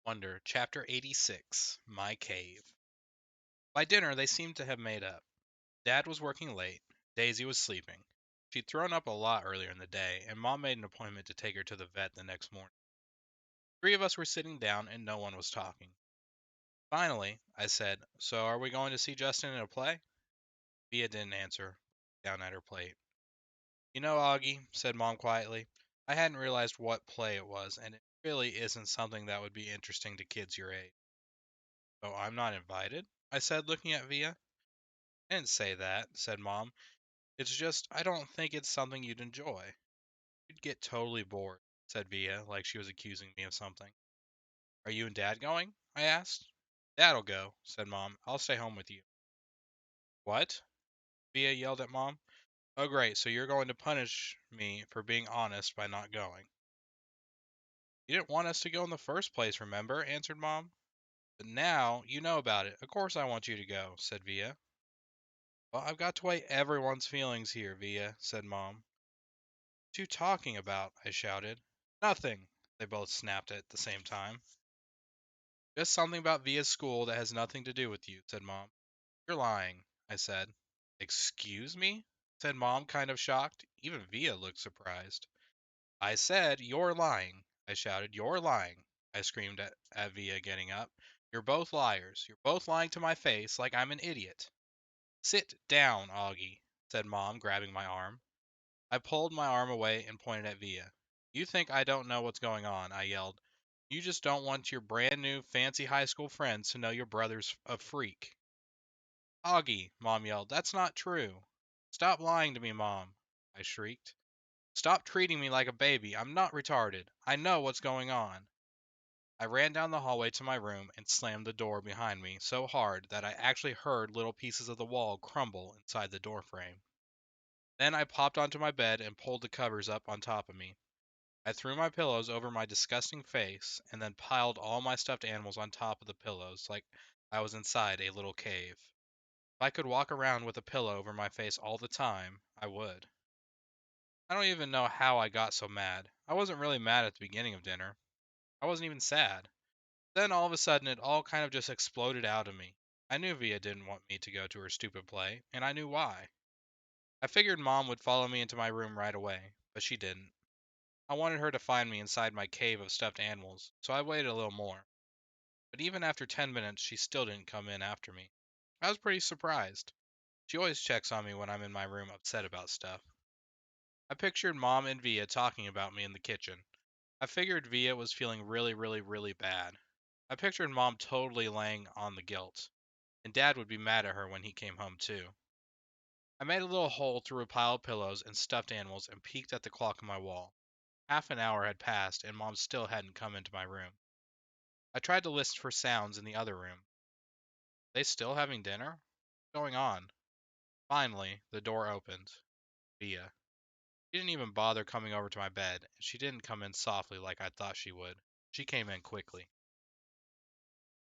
Wonder, Chapter 86, My Cave. By dinner, they seemed to have made up. Dad was working late. Daisy was sleeping. She'd thrown up a lot earlier in the day, and Mom made an appointment to take her to the vet the next morning. Three of us were sitting down, and no one was talking. Finally, I said, "So are we going to see Justin in a play?" Via didn't answer, down at her plate. "You know, Augie," said Mom quietly, "I hadn't realized what play it was, and it really isn't something that would be interesting to kids your age." "Oh, I'm not invited?" I said, looking at Via. "I didn't say that," said Mom. "It's just I don't think it's something you'd enjoy. You'd get totally bored," said Via, like she was accusing me of something. "Are you and Dad going?" I asked. "Dad'll go," said Mom. "I'll stay home with you." "What?" Via yelled at Mom. "Oh, great, so you're going to punish me for being honest by not going." "You didn't want us to go in the first place, remember?" answered Mom. "But now you know about it. Of course I want you to go," said Via. "Well, I've got to weigh everyone's feelings here, Via," said Mom. "What are you talking about?" I shouted. "Nothing," they both snapped at the same time. "Just something about Via's school that has nothing to do with you," said Mom. "You're lying," I said. "Excuse me?" said Mom, kind of shocked. Even Via looked surprised. "I said you're lying," I shouted. "You're lying," I screamed at Via, getting up. "You're both liars. You're both lying to my face like I'm an idiot." "Sit down, Augie," said Mom, grabbing my arm. I pulled my arm away and pointed at Via. "You think I don't know what's going on," I yelled. "You just don't want your brand new fancy high school friends to know your brother's a freak." "Augie," Mom yelled, "that's not true." "Stop lying to me, Mom," I shrieked. "Stop treating me like a baby. I'm not retarded. I know what's going on." I ran down the hallway to my room and slammed the door behind me so hard that I actually heard little pieces of the wall crumble inside the doorframe. Then I popped onto my bed and pulled the covers up on top of me. I threw my pillows over my disgusting face and then piled all my stuffed animals on top of the pillows like I was inside a little cave. If I could walk around with a pillow over my face all the time, I would. I don't even know how I got so mad. I wasn't really mad at the beginning of dinner. I wasn't even sad. Then all of a sudden it all kind of just exploded out of me. I knew Via didn't want me to go to her stupid play, and I knew why. I figured Mom would follow me into my room right away, but she didn't. I wanted her to find me inside my cave of stuffed animals, so I waited a little more. But even after 10 minutes, she still didn't come in after me. I was pretty surprised. She always checks on me when I'm in my room upset about stuff. I pictured Mom and Via talking about me in the kitchen. I figured Via was feeling really, really, really bad. I pictured Mom totally laying on the guilt, and Dad would be mad at her when he came home too. I made a little hole through a pile of pillows and stuffed animals and peeked at the clock on my wall. Half an hour had passed and Mom still hadn't come into my room. I tried to listen for sounds in the other room. They still having dinner? What's going on? Finally, the door opened. Via. She didn't even bother coming over to my bed, and she didn't come in softly like I thought she would. She came in quickly.